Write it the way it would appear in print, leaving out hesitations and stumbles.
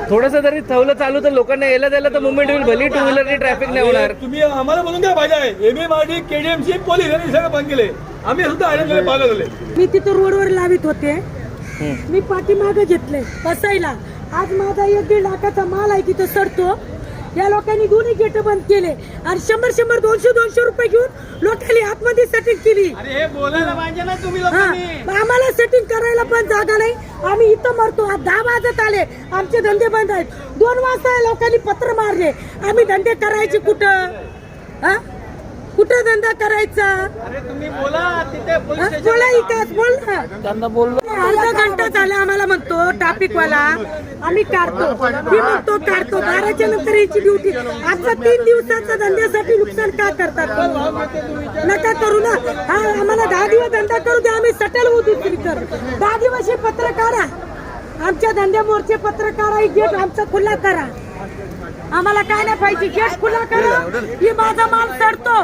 थोडंसं जरी ठेवलं चालू तर लोकांना यायला द्यायला तर मुवमेंट होईल, भली टू व्हीलरनी ट्रॅफिक नाही होणार. तुम्ही आम्हाला म्हणून काय फायदा आहे? MMRD, KDMC, पोलीस यांनी सगळं बंद केले. आम्ही सुद्धा आयरन पागल झाले. मी तिथं रोडवर लावित होते, मी पाठीमागे घेतले बसायला. आज माझा 1-1.5 लाखाचा माल आहे तिथं सडतो. या लोकांनी दोन्ही गेट बंद केले आणि 100-100, 200-200 रुपये घेऊन लोकांनी आतमध्ये सेटिंग केली. हे बोलायला पाहिजे ना तुम्ही आम्हाला सेटिंग करायला पण जागा नाही. आम्ही इथं मरतो. आज 10 वाजत आले, आमचे धंदे बंद आहेत. 2 वाजता लोकांनी पत्र मारले. आम्ही धंदे करायचे कुठं? कुठं धंदा करायचा? तुम्ही बोला तिथे बोला इथं बोल ना. त्यांना बोललो अर्धा घंटा झाला आम्हाला म्हणतो ट्रॅफिक वाला आम्ही काढतो. मी म्हणतो काढतो. 12च्या नंतर याची ड्युटी. आजचा 3 दिवसाच्या धंद्यासाठी नुकसान का करतात? नका करू ना. हा आम्हाला 10 दिवस धंदा करू द्या. आम्ही सटल होऊ दुसरी तर 10 दिवस हे पत्र काढा. आमच्या धंद्यामोरचे पत्र काढा. गेट आमचा खुला करा. आम्हाला काय नाही पाहिजे. गेट खुला करा. हे माझा माल सडतो.